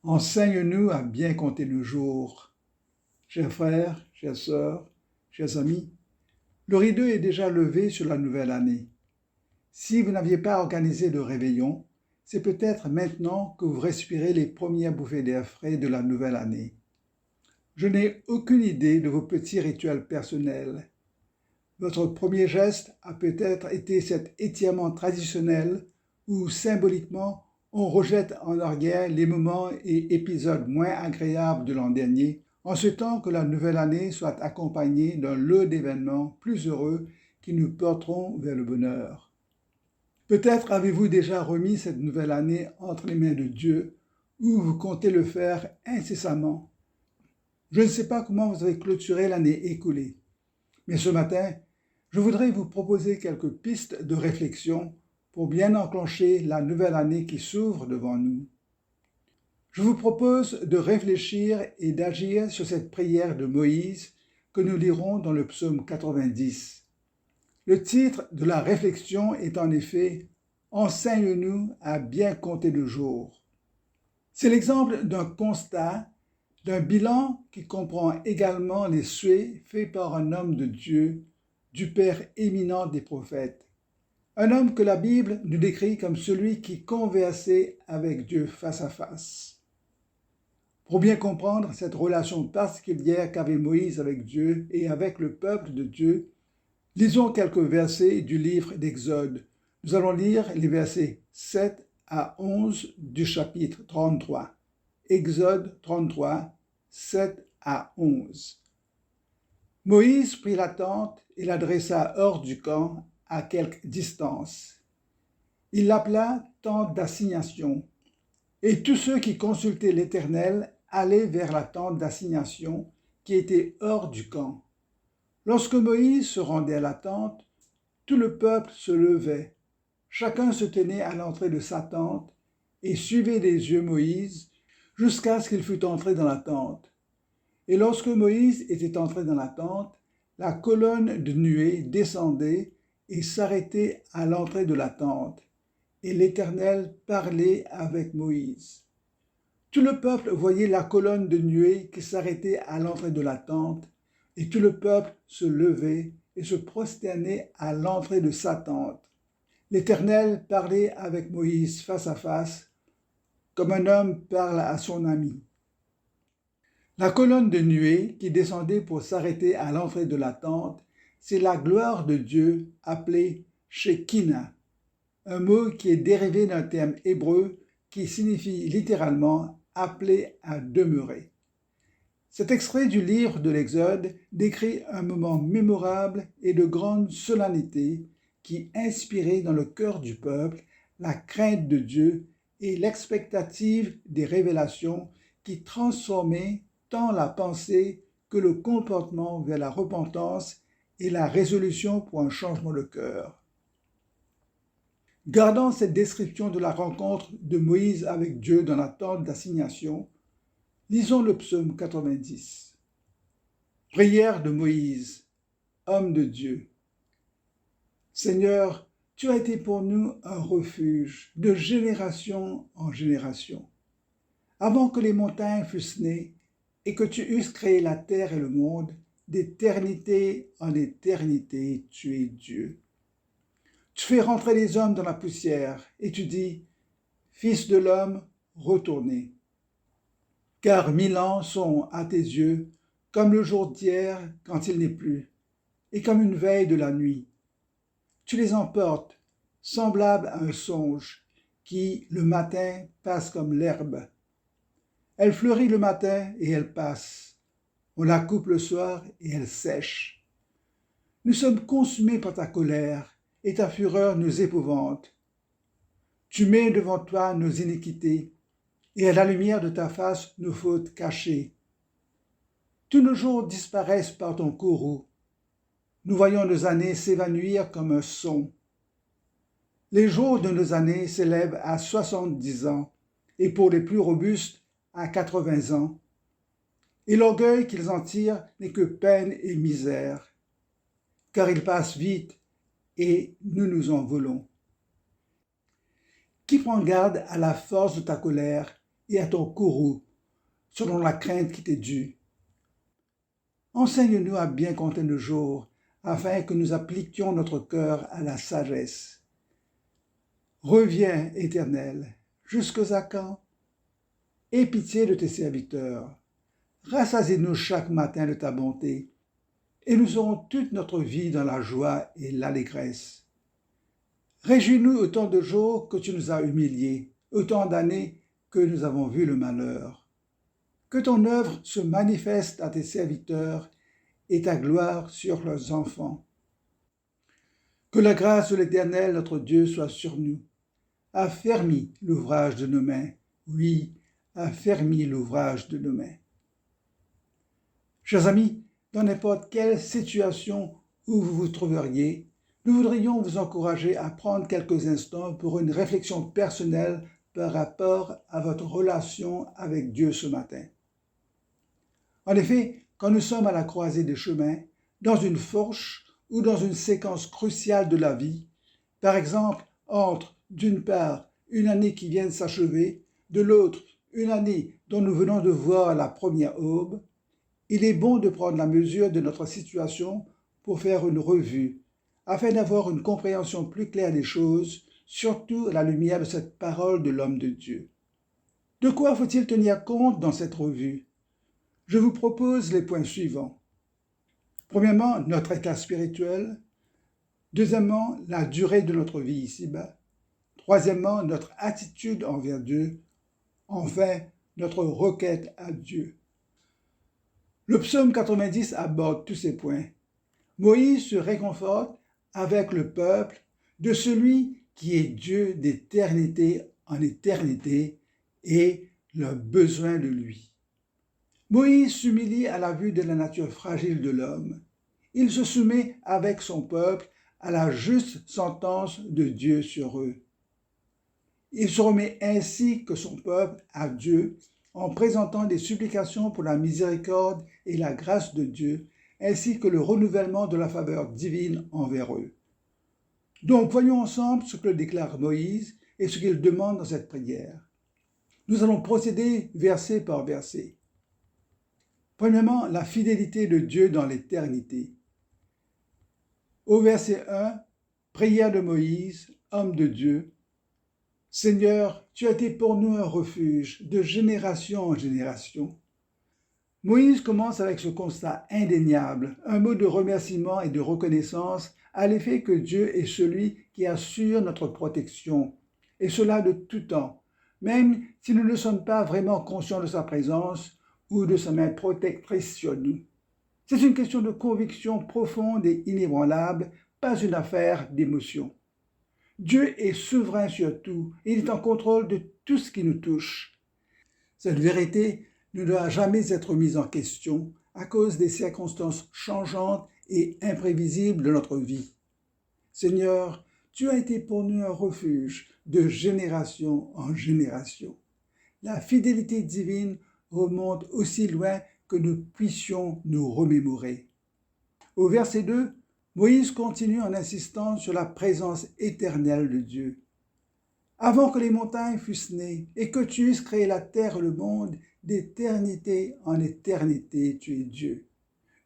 Enseigne-nous à bien compter nos jours. Chers frères, chères sœurs, chers amis, le rideau est déjà levé sur la nouvelle année. Si vous n'aviez pas organisé de réveillon, c'est peut-être maintenant que vous respirez les premières bouffées d'air frais de la nouvelle année. Je n'ai aucune idée de vos petits rituels personnels. Votre premier geste a peut-être été cet étirement traditionnel où, symboliquement, on rejette en arrière les moments et épisodes moins agréables de l'an dernier, en souhaitant que la nouvelle année soit accompagnée d'un lot d'événements plus heureux qui nous porteront vers le bonheur. Peut-être avez-vous déjà remis cette nouvelle année entre les mains de Dieu, ou vous comptez le faire incessamment. Je ne sais pas comment vous avez clôturé l'année écoulée, mais ce matin, je voudrais vous proposer quelques pistes de réflexion pour bien enclencher la nouvelle année qui s'ouvre devant nous. Je vous propose de réfléchir et d'agir sur cette prière de Moïse que nous lirons dans le psaume 90. Le titre de la réflexion est en effet « Enseigne-nous à bien compter le jour ». C'est l'exemple d'un constat, d'un bilan qui comprend également les souhaits faits par un homme de Dieu, du Père éminent des prophètes. Un homme que la Bible nous décrit comme celui qui conversait avec Dieu face à face. Pour bien comprendre cette relation particulière qu'avait Moïse avec Dieu et avec le peuple de Dieu, lisons quelques versets du livre d'Exode. Nous allons lire les versets 7 à 11 du chapitre 33. Exode 33, 7 à 11. Moïse prit la tente et la dressa hors du camp, à quelque distance. Il l'appela tente d'assignation, et tous ceux qui consultaient l'Éternel allaient vers la tente d'assignation qui était hors du camp. Lorsque Moïse se rendait à la tente, tout le peuple se levait. Chacun se tenait à l'entrée de sa tente et suivait des yeux Moïse jusqu'à ce qu'il fût entré dans la tente. Et lorsque Moïse était entré dans la tente, la colonne de nuée descendait et s'arrêtait à l'entrée de la tente, et l'Éternel parlait avec Moïse. Tout le peuple voyait la colonne de nuée qui s'arrêtait à l'entrée de la tente, et tout le peuple se levait et se prosternait à l'entrée de sa tente. L'Éternel parlait avec Moïse face à face, comme un homme parle à son ami. La colonne de nuée qui descendait pour s'arrêter à l'entrée de la tente, c'est la gloire de Dieu appelée Shekinah, un mot qui est dérivé d'un terme hébreu qui signifie littéralement « appeler à demeurer ». Cet extrait du livre de l'Exode décrit un moment mémorable et de grande solennité qui inspirait dans le cœur du peuple la crainte de Dieu et l'expectative des révélations qui transformaient tant la pensée que le comportement vers la repentance et la résolution pour un changement de cœur. Gardant cette description de la rencontre de Moïse avec Dieu dans la tente d'assignation, lisons le psaume 90. Prière de Moïse, homme de Dieu. Seigneur, tu as été pour nous un refuge de génération en génération. Avant que les montagnes fussent nées et que tu eusses créé la terre et le monde, d'éternité en éternité, tu es Dieu. Tu fais rentrer les hommes dans la poussière et tu dis, Fils de l'homme, retournez. Car 1000 ans sont à tes yeux comme le jour d'hier quand il n'est plus, et comme une veille de la nuit. Tu les emportes, semblables à un songe, qui, le matin, passe comme l'herbe. Elle fleurit le matin et elle passe. On la coupe le soir et elle sèche. Nous sommes consumés par ta colère et ta fureur nous épouvante. Tu mets devant toi nos iniquités et à la lumière de ta face nos fautes cachées. Tous nos jours disparaissent par ton courroux. Nous voyons nos années s'évanouir comme un son. Les jours de nos années s'élèvent à 70 ans et pour les plus robustes à 80 ans. Et l'orgueil qu'ils en tirent n'est que peine et misère, car ils passent vite et nous nous envolons. Qui prend garde à la force de ta colère et à ton courroux, selon la crainte qui t'est due. Enseigne-nous à bien compter nos jours, afin que nous appliquions notre cœur à la sagesse. Reviens, Éternel, jusqu'à quand? Aie pitié de tes serviteurs. Rassasie-nous chaque matin de ta bonté, et nous aurons toute notre vie dans la joie et l'allégresse. Réjouis-nous autant de jours que tu nous as humiliés, autant d'années que nous avons vu le malheur. Que ton œuvre se manifeste à tes serviteurs et ta gloire sur leurs enfants. Que la grâce de l'Éternel, notre Dieu, soit sur nous. Affermis l'ouvrage de nos mains. Oui, affermis l'ouvrage de nos mains. Chers amis, dans n'importe quelle situation où vous vous trouveriez, nous voudrions vous encourager à prendre quelques instants pour une réflexion personnelle par rapport à votre relation avec Dieu ce matin. En effet, quand nous sommes à la croisée des chemins, dans une fourche ou dans une séquence cruciale de la vie, par exemple entre, d'une part, une année qui vient de s'achever, de l'autre, une année dont nous venons de voir la première aube, il est bon de prendre la mesure de notre situation pour faire une revue, afin d'avoir une compréhension plus claire des choses, surtout à la lumière de cette parole de l'homme de Dieu. De quoi faut-il tenir compte dans cette revue? Je vous propose les points suivants. Premièrement, notre état spirituel. Deuxièmement, la durée de notre vie ici-bas. Troisièmement, notre attitude envers Dieu. Enfin, notre requête à Dieu. Le psaume 90 aborde tous ces points. Moïse se réconforte avec le peuple de celui qui est Dieu d'éternité en éternité et leur besoin de lui. Moïse s'humilie à la vue de la nature fragile de l'homme. Il se soumet avec son peuple à la juste sentence de Dieu sur eux. Il se remet ainsi que son peuple à Dieu en présentant des supplications pour la miséricorde et la grâce de Dieu, ainsi que le renouvellement de la faveur divine envers eux. Donc, voyons ensemble ce que déclare Moïse et ce qu'il demande dans cette prière. Nous allons procéder verset par verset. Premièrement, la fidélité de Dieu dans l'éternité. Au verset 1, prière de Moïse, homme de Dieu. Seigneur, tu as été pour nous un refuge de génération en génération. Moïse commence avec ce constat indéniable, un mot de remerciement et de reconnaissance à l'effet que Dieu est celui qui assure notre protection, et cela de tout temps, même si nous ne sommes pas vraiment conscients de sa présence ou de sa main protectrice sur nous. C'est une question de conviction profonde et inébranlable, pas une affaire d'émotion. Dieu est souverain sur tout, il est en contrôle de tout ce qui nous touche. Cette vérité ne doit jamais être mise en question à cause des circonstances changeantes et imprévisibles de notre vie. Seigneur, tu as été pour nous un refuge de génération en génération. La fidélité divine remonte aussi loin que nous puissions nous remémorer. Au verset 2, Moïse continue en insistant sur la présence éternelle de Dieu. Avant que les montagnes fussent nées et que tu eusses créé la terre et le monde, d'éternité en éternité, tu es Dieu.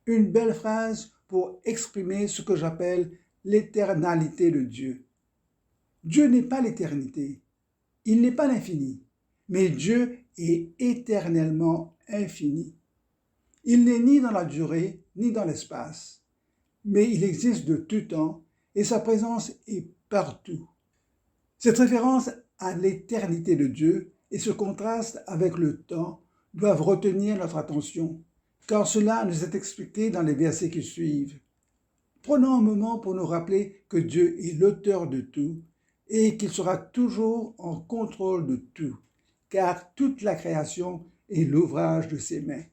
Une belle phrase pour exprimer ce que j'appelle l'éternalité de Dieu. Dieu n'est pas l'éternité, il n'est pas l'infini, mais Dieu est éternellement infini. Il n'est ni dans la durée, ni dans l'espace, mais il existe de tout temps et sa présence est partout. Cette référence à l'éternité de Dieu et ce contraste avec le temps doivent retenir notre attention, car cela nous est expliqué dans les versets qui suivent. Prenons un moment pour nous rappeler que Dieu est l'auteur de tout et qu'il sera toujours en contrôle de tout, car toute la création est l'ouvrage de ses mains.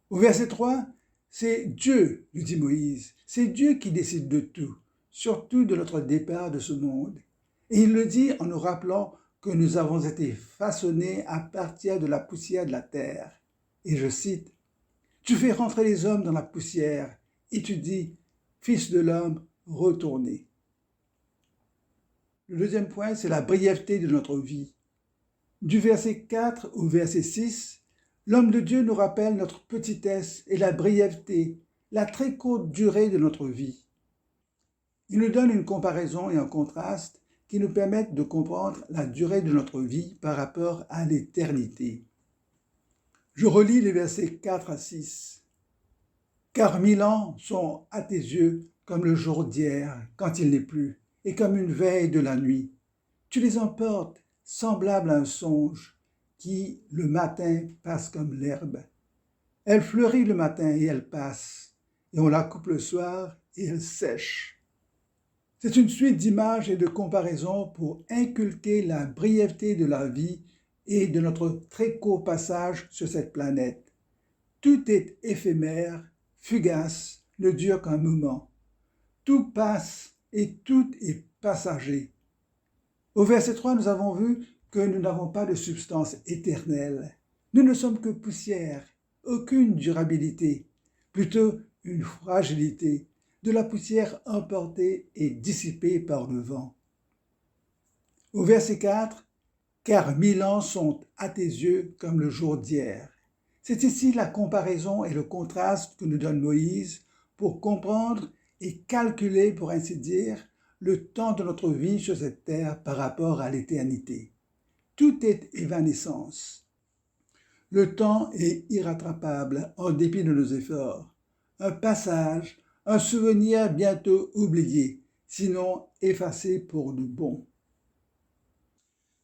Au verset 3, c'est Dieu, nous dit Moïse, c'est Dieu qui décide de tout, surtout de notre départ de ce monde. Et il le dit en nous rappelant que nous avons été façonnés à partir de la poussière de la terre. Et je cite, « Tu fais rentrer les hommes dans la poussière, et tu dis, Fils de l'homme, retournez. » Le deuxième point, c'est la brièveté de notre vie. Du verset 4 au verset 6, l'homme de Dieu nous rappelle notre petitesse et la brièveté, la très courte durée de notre vie. Il nous donne une comparaison et un contraste qui nous permettent de comprendre la durée de notre vie par rapport à l'éternité. Je relis les versets 4 à 6. « Car 1000 ans sont à tes yeux comme le jour d'hier, quand il n'est plus, et comme une veille de la nuit. Tu les emportes, semblables à un songe, qui, le matin, passe comme l'herbe. Elle fleurit le matin et elle passe, et on la coupe le soir et elle sèche. » C'est une suite d'images et de comparaisons pour inculquer la brièveté de la vie et de notre très court passage sur cette planète. Tout est éphémère, fugace, ne dure qu'un moment. Tout passe et tout est passager. Au verset 3, nous avons vu que nous n'avons pas de substance éternelle. Nous ne sommes que poussière, aucune durabilité, plutôt une fragilité, de la poussière emportée et dissipée par le vent. Au verset 4, « Car 1000 ans sont à tes yeux comme le jour d'hier. » C'est ici la comparaison et le contraste que nous donne Moïse pour comprendre et calculer, pour ainsi dire, le temps de notre vie sur cette terre par rapport à l'éternité. Tout est évanescence. Le temps est irrattrapable en dépit de nos efforts. Un passage, un souvenir bientôt oublié, sinon effacé pour de bon.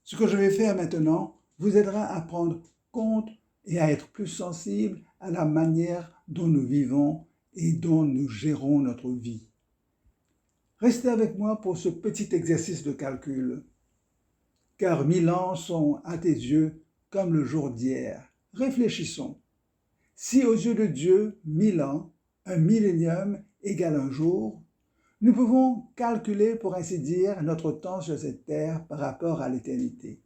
Ce que je vais faire maintenant vous aidera à prendre compte et à être plus sensible à la manière dont nous vivons et dont nous gérons notre vie. Restez avec moi pour ce petit exercice de calcul. Car 1000 ans sont à tes yeux comme le jour d'hier. Réfléchissons. Si aux yeux de Dieu, 1000 ans, un millénium égale un jour, nous pouvons calculer, pour ainsi dire, notre temps sur cette terre par rapport à l'éternité.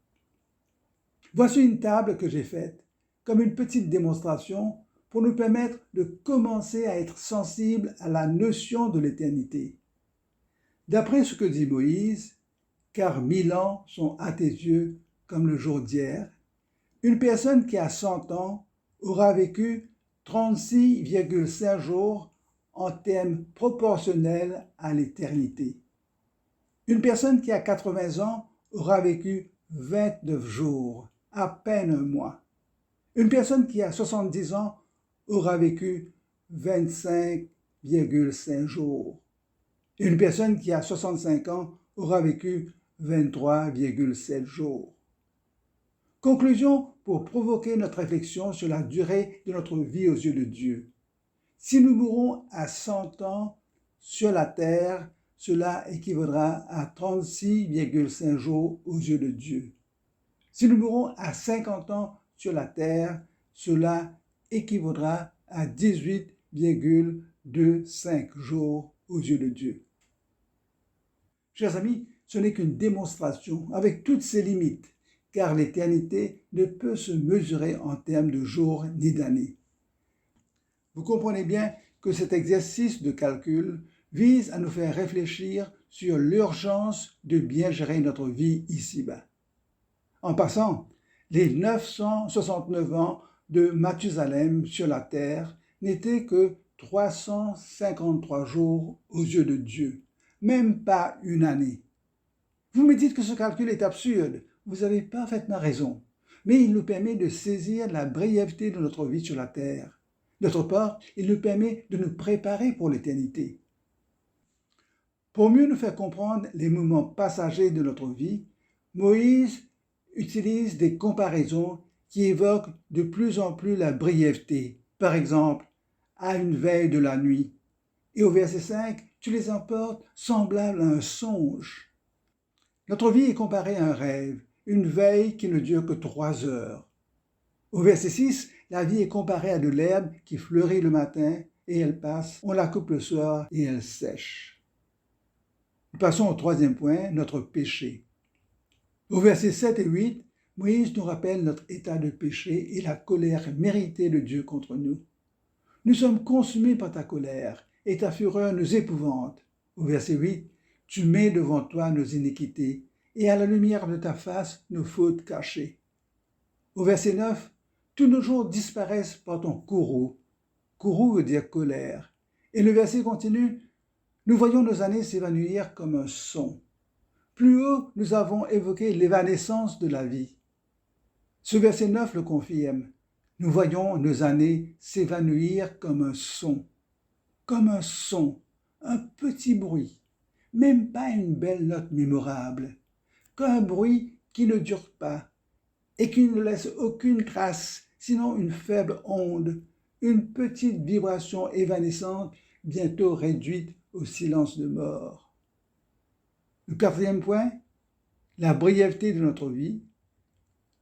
Voici une table que j'ai faite comme une petite démonstration pour nous permettre de commencer à être sensibles à la notion de l'éternité. D'après ce que dit Moïse, « Car 1000 ans sont à tes yeux comme le jour d'hier », une personne qui a 100 ans aura vécu 36,5 jours en termes proportionnels à l'éternité. Une personne qui a 80 ans aura vécu 29 jours, à peine un mois. Une personne qui a 70 ans aura vécu 25,5 jours. Une personne qui a 65 ans aura vécu 23,7 jours. Conclusion pour provoquer notre réflexion sur la durée de notre vie aux yeux de Dieu. Si nous mourons à 100 ans sur la terre, cela équivaudra à 36,5 jours aux yeux de Dieu. Si nous mourons à 50 ans sur la terre, cela équivaudra à 18,25 jours aux yeux de Dieu. Chers amis, ce n'est qu'une démonstration avec toutes ses limites, car l'éternité ne peut se mesurer en termes de jours ni d'années. Vous comprenez bien que cet exercice de calcul vise à nous faire réfléchir sur l'urgence de bien gérer notre vie ici-bas. En passant, les 969 ans de Mathusalem sur la terre n'étaient que 353 jours aux yeux de Dieu, même pas une année. Vous me dites que ce calcul est absurde, vous avez parfaitement raison, mais il nous permet de saisir la brièveté de notre vie sur la terre. D'autre part, il nous permet de nous préparer pour l'éternité. Pour mieux nous faire comprendre les moments passagers de notre vie, Moïse utilise des comparaisons qui évoquent de plus en plus la brièveté. Par exemple, à une veille de la nuit. Et au verset 5, tu les emportes semblables à un songe. Notre vie est comparée à un rêve, une veille qui ne dure que 3 heures. Au verset 6, la vie est comparée à de l'herbe qui fleurit le matin et elle passe, on la coupe le soir et elle sèche. Nous passons au troisième point, notre péché. Au verset 7 et 8, Moïse nous rappelle notre état de péché et la colère méritée de Dieu contre nous. Nous sommes consumés par ta colère et ta fureur nous épouvante. Au verset 8, tu mets devant toi nos iniquités et à la lumière de ta face nos fautes cachées. Au verset 9, « Tous nos jours disparaissent par ton courroux. » Courroux veut dire colère. Et le verset continue, « Nous voyons nos années s'évanouir comme un son. » Plus haut, nous avons évoqué l'évanescence de la vie. Ce verset 9 le confirme. Nous voyons nos années s'évanouir comme un son. Comme un son, un petit bruit, même pas une belle note mémorable, qu'un bruit qui ne dure pas et qui ne laisse aucune trace, sinon une faible onde, une petite vibration évanescente, bientôt réduite au silence de mort. Le quatrième point, la brièveté de notre vie.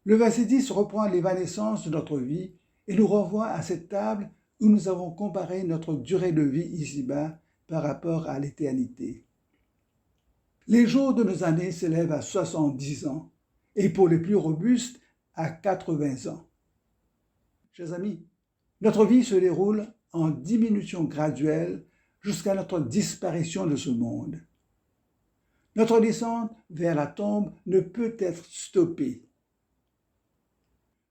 Le verset 10 reprend l'évanescence de notre vie et nous renvoie à cette table où nous avons comparé notre durée de vie ici-bas par rapport à l'éternité. Les jours de nos années s'élèvent à 70 ans et pour les plus robustes à 80 ans. Chers amis, notre vie se déroule en diminution graduelle jusqu'à notre disparition de ce monde. Notre descente vers la tombe ne peut être stoppée.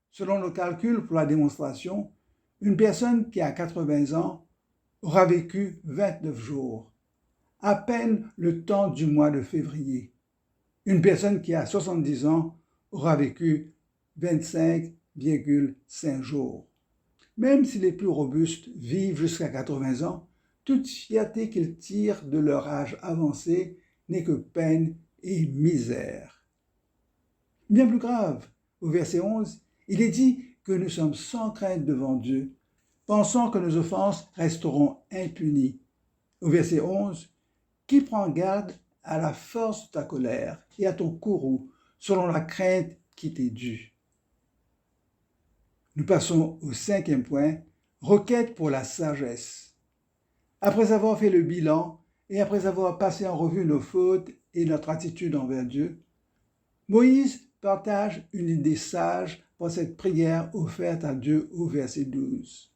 Selon nos calculs pour la démonstration, une personne qui a 80 ans aura vécu 29 jours, à peine le temps du mois de février. Une personne qui a 70 ans aura vécu 25,5 jours. Même si les plus robustes vivent jusqu'à 80 ans, toute fierté qu'ils tirent de leur âge avancé n'est que peine et misère. Bien plus grave, au verset 11, il est dit que nous sommes sans crainte devant Dieu, pensant que nos offenses resteront impunies. Au verset 11, « Qui prend garde à la force de ta colère et à ton courroux, selon la crainte qui t'est due. » Nous passons au cinquième point, requête pour la sagesse. Après avoir fait le bilan et après avoir passé en revue nos fautes et notre attitude envers Dieu, Moïse partage une idée sage pour cette prière offerte à Dieu au verset 12.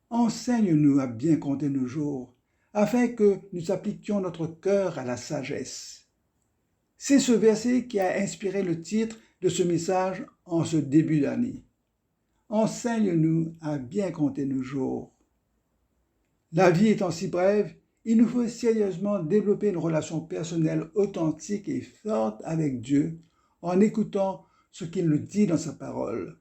Enseigne-nous à bien compter nos jours, afin que nous appliquions notre cœur à la sagesse. C'est ce verset qui a inspiré le titre de ce message en ce début d'année. Enseigne-nous à bien compter nos jours. La vie étant si brève, il nous faut sérieusement développer une relation personnelle authentique et forte avec Dieu en écoutant ce qu'il nous dit dans sa parole.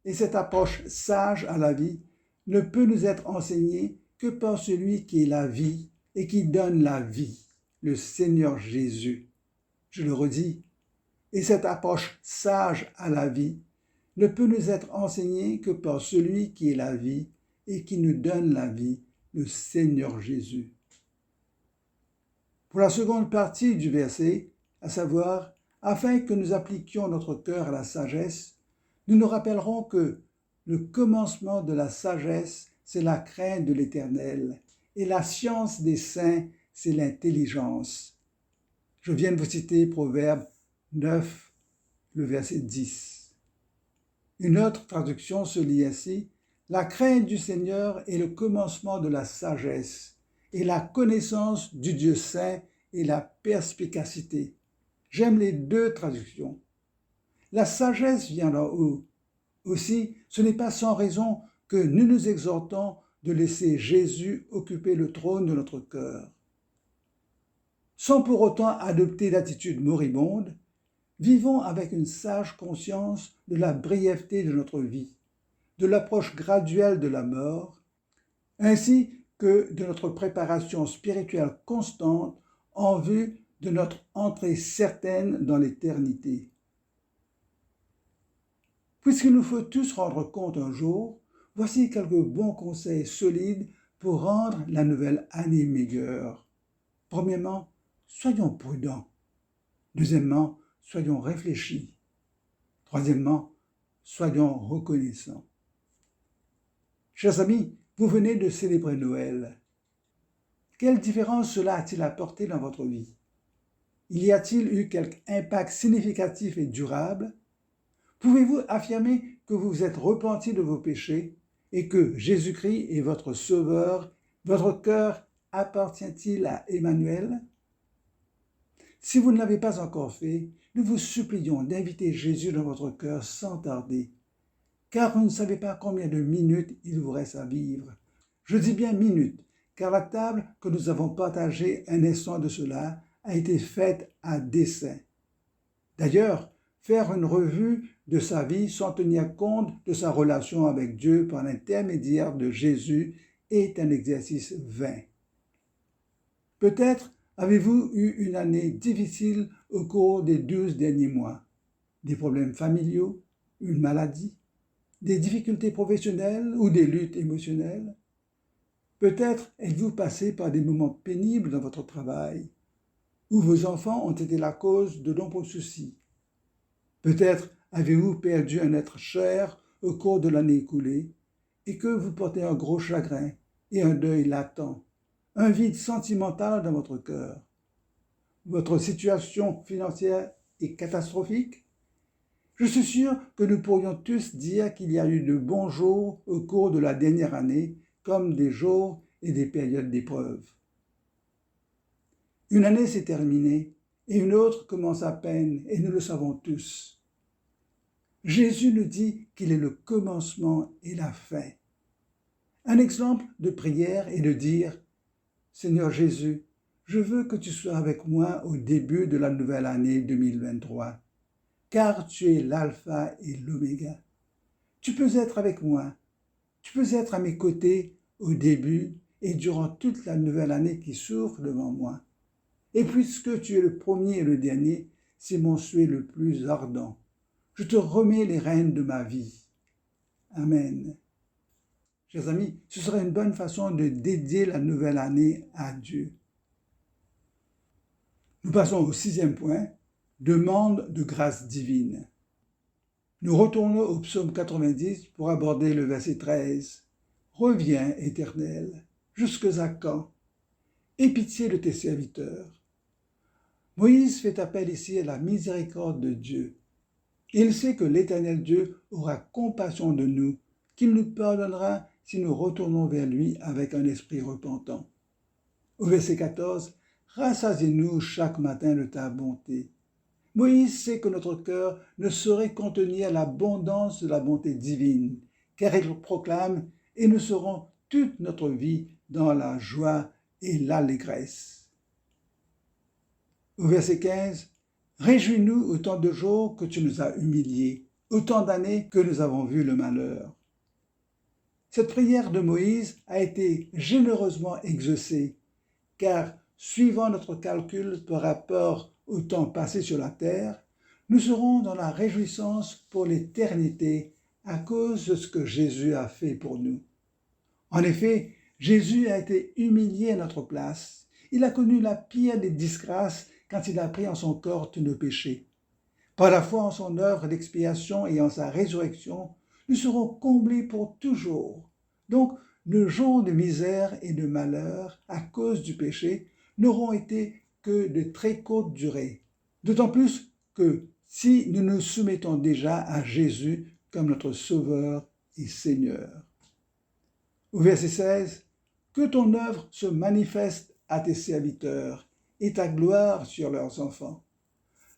Et cette approche sage à la vie ne peut nous être enseignée que par celui qui est la vie et qui donne la vie, le Seigneur Jésus. Je le redis, et cette approche sage à la vie ne peut nous être enseignée que par celui qui est la vie et qui nous donne la vie, le Seigneur Jésus. Pour la seconde partie du verset, à savoir, afin que nous appliquions notre cœur à la sagesse, nous nous rappellerons que le commencement de la sagesse, c'est la crainte de l'Éternel, et la science des saints, c'est l'intelligence. Je viens de vous citer Proverbe 9, le verset 10. Une autre traduction se lit ainsi, « La crainte du Seigneur est le commencement de la sagesse, et la connaissance du Dieu saint est la perspicacité. » J'aime les deux traductions. La sagesse vient d'en haut. Aussi, ce n'est pas sans raison que nous nous exhortons de laisser Jésus occuper le trône de notre cœur. Sans pour autant adopter d'attitude moribonde, vivons avec une sage conscience de la brièveté de notre vie, de l'approche graduelle de la mort, ainsi que de notre préparation spirituelle constante en vue de notre entrée certaine dans l'éternité. Puisqu'il nous faut tous rendre compte un jour, voici quelques bons conseils solides pour rendre la nouvelle année meilleure. Premièrement, soyons prudents. Deuxièmement, soyons réfléchis. Troisièmement, soyons reconnaissants. Chers amis, vous venez de célébrer Noël. Quelle différence cela a-t-il apporté dans votre vie? Y a-t-il eu quelque impact significatif et durable? Pouvez-vous affirmer que vous vous êtes repenti de vos péchés et que Jésus-Christ est votre Sauveur? Votre cœur appartient-il à Emmanuel? Si vous ne l'avez pas encore fait, nous vous supplions d'inviter Jésus dans votre cœur sans tarder, car vous ne savez pas combien de minutes il vous reste à vivre. Je dis bien minutes, car la table que nous avons partagée un instant de cela a été faite à dessein. D'ailleurs, faire une revue de sa vie sans tenir compte de sa relation avec Dieu par l'intermédiaire de Jésus est un exercice vain. Peut-être avez-vous eu une année difficile au cours des 12 derniers mois, des problèmes familiaux, une maladie, des difficultés professionnelles ou des luttes émotionnelles. Peut-être êtes-vous passé par des moments pénibles dans votre travail, où vos enfants ont été la cause de nombreux soucis. Peut-être avez-vous perdu un être cher au cours de l'année écoulée et que vous portez un gros chagrin et un deuil latent, un vide sentimental dans votre cœur. Votre situation financière est catastrophique? Je suis sûr que nous pourrions tous dire qu'il y a eu de bons jours au cours de la dernière année, comme des jours et des périodes d'épreuve. Une année s'est terminée et une autre commence à peine, et nous le savons tous. Jésus nous dit qu'il est le commencement et la fin. Un exemple de prière est de dire « Seigneur Jésus, je veux que tu sois avec moi au début de la nouvelle année 2023, car tu es l'alpha et l'oméga. Tu peux être avec moi, tu peux être à mes côtés au début et durant toute la nouvelle année qui s'ouvre devant moi. Et puisque tu es le premier et le dernier, c'est mon souhait le plus ardent. Je te remets les rênes de ma vie. Amen. » Chers amis, ce serait une bonne façon de dédier la nouvelle année à Dieu. Nous passons au 6e point, demande de grâce divine. Nous retournons au psaume 90 pour aborder le verset 13. « Reviens, Éternel, jusque à quand? Aie pitié de tes serviteurs. » Moïse fait appel ici à la miséricorde de Dieu. Il sait que l'Éternel Dieu aura compassion de nous, qu'il nous pardonnera si nous retournons vers lui avec un esprit repentant. Au verset 14, « Rassasie-nous chaque matin de ta bonté. » Moïse sait que notre cœur ne saurait contenir l'abondance de la bonté divine, car il proclame « Et nous serons toute notre vie dans la joie et l'allégresse. » Au verset 15, « Réjouis-nous autant de jours que tu nous as humiliés, autant d'années que nous avons vu le malheur. » Cette prière de Moïse a été généreusement exaucée, car suivant notre calcul par rapport au temps passé sur la terre, nous serons dans la réjouissance pour l'éternité à cause de ce que Jésus a fait pour nous. En effet, Jésus a été humilié à notre place. Il a connu la pire des disgrâces quand il a pris en son corps tous nos péchés. Par la foi en son œuvre d'expiation et en sa résurrection, nous serons comblés pour toujours. Donc, nos jours de misère et de malheur à cause du péché n'auront été que de très courte durée. D'autant plus que si nous nous soumettons déjà à Jésus comme notre Sauveur et Seigneur. Au verset 16, « Que ton œuvre se manifeste à tes serviteurs et ta gloire sur leurs enfants. »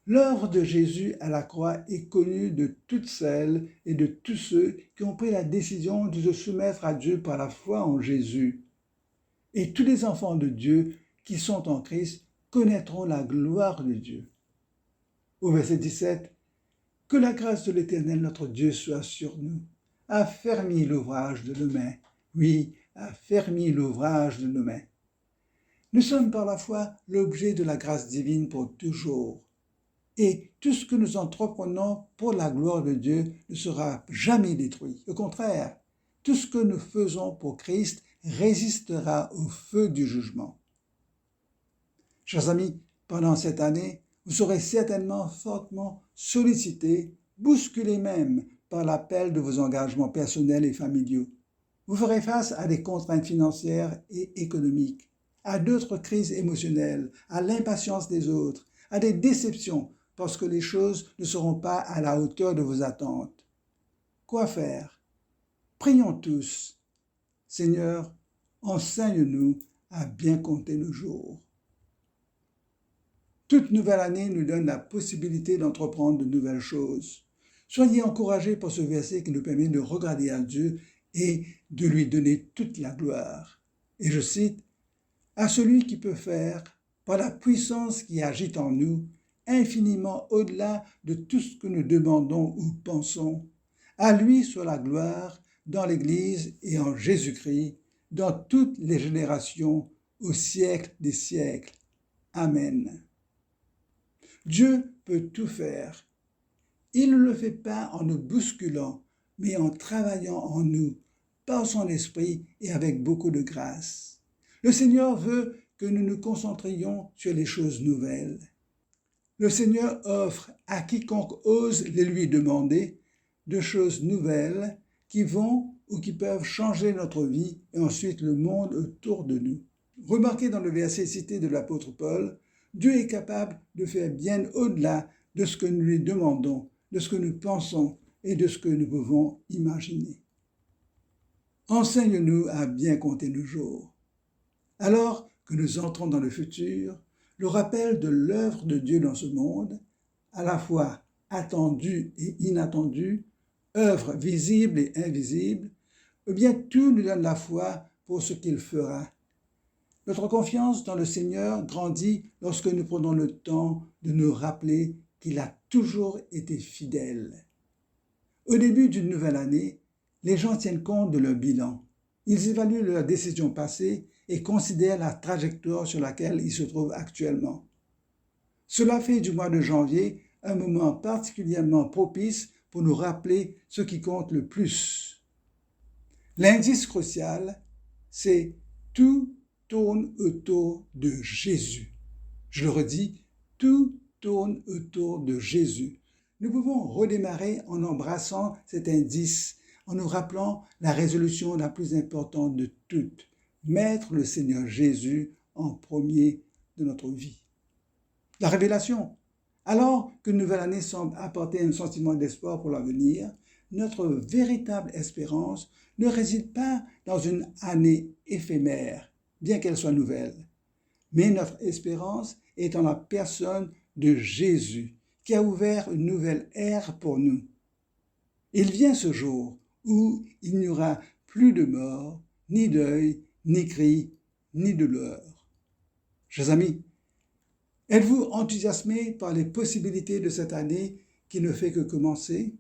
L'œuvre de Jésus à la croix est connue de toutes celles et de tous ceux qui ont pris la décision de se soumettre à Dieu par la foi en Jésus. Et tous les enfants de Dieu qui sont en Christ connaîtront la gloire de Dieu. Au verset 17, « Que la grâce de l'Éternel notre Dieu soit sur nous. Affermis l'ouvrage de nos mains. » Oui, affermis l'ouvrage de nos mains. Nous sommes par la foi l'objet de la grâce divine pour toujours. Et tout ce que nous entreprenons pour la gloire de Dieu ne sera jamais détruit. Au contraire, tout ce que nous faisons pour Christ résistera au feu du jugement. Chers amis, pendant cette année, vous serez certainement fortement sollicités, bousculés même par l'appel de vos engagements personnels et familiaux. Vous ferez face à des contraintes financières et économiques, à d'autres crises émotionnelles, à l'impatience des autres, à des déceptions parce que les choses ne seront pas à la hauteur de vos attentes. Quoi faire? Prions tous. Seigneur, enseigne-nous à bien compter nos jours. Toute nouvelle année nous donne la possibilité d'entreprendre de nouvelles choses. Soyez encouragés par ce verset qui nous permet de regarder à Dieu et de lui donner toute la gloire. Et je cite, « À celui qui peut faire, par la puissance qui agit en nous, infiniment au-delà de tout ce que nous demandons ou pensons, à lui soit la gloire dans l'Église et en Jésus-Christ, dans toutes les générations, au siècle des siècles. Amen. » Dieu peut tout faire. Il ne le fait pas en nous bousculant, mais en travaillant en nous, par son esprit et avec beaucoup de grâce. Le Seigneur veut que nous nous concentrions sur les choses nouvelles. Le Seigneur offre à quiconque ose les lui demander de choses nouvelles qui vont ou qui peuvent changer notre vie et ensuite le monde autour de nous. Remarquez dans le verset cité de l'apôtre Paul, Dieu est capable de faire bien au-delà de ce que nous lui demandons, de ce que nous pensons et de ce que nous pouvons imaginer. Enseigne-nous à bien compter nos jours. Alors que nous entrons dans le futur, le rappel de l'œuvre de Dieu dans ce monde, à la fois attendue et inattendue, œuvre visible et invisible, eh bien tout nous donne la foi pour ce qu'il fera. Notre confiance dans le Seigneur grandit lorsque nous prenons le temps de nous rappeler qu'il a toujours été fidèle. Au début d'une nouvelle année, les gens tiennent compte de leur bilan. Ils évaluent leurs décisions passées et considèrent la trajectoire sur laquelle ils se trouvent actuellement. Cela fait du mois de janvier un moment particulièrement propice pour nous rappeler ce qui compte le plus. L'indice crucial, c'est tout tourne autour de Jésus. Je le redis, tout tourne autour de Jésus. Nous pouvons redémarrer en embrassant cet indice, en nous rappelant la résolution la plus importante de toutes, mettre le Seigneur Jésus en premier de notre vie. La révélation. Alors qu'une nouvelle année semble apporter un sentiment d'espoir pour l'avenir, notre véritable espérance ne réside pas dans une année éphémère, bien qu'elle soit nouvelle, mais notre espérance est en la personne de Jésus, qui a ouvert une nouvelle ère pour nous. Il vient ce jour où il n'y aura plus de mort, ni deuil, ni cri, ni douleur. Chers amis, êtes-vous enthousiasmés par les possibilités de cette année qui ne fait que commencer?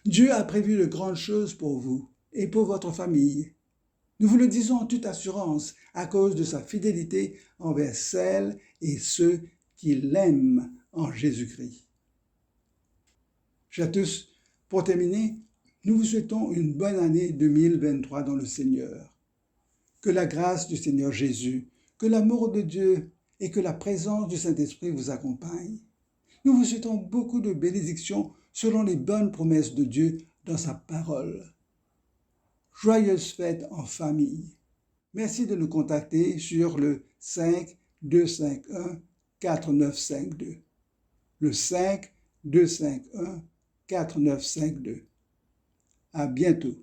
Dieu a prévu de grandes choses pour vous et pour votre famille. Nous vous le disons en toute assurance à cause de sa fidélité envers celles et ceux qui l'aiment en Jésus-Christ. Chers tous, pour terminer, nous vous souhaitons une bonne année 2023 dans le Seigneur. Que la grâce du Seigneur Jésus, que l'amour de Dieu et que la présence du Saint-Esprit vous accompagnent. Nous vous souhaitons beaucoup de bénédictions selon les bonnes promesses de Dieu dans sa parole. Joyeuses fêtes en famille. Merci de nous contacter sur le 5-251-4952. Le 5-251-4952. À bientôt.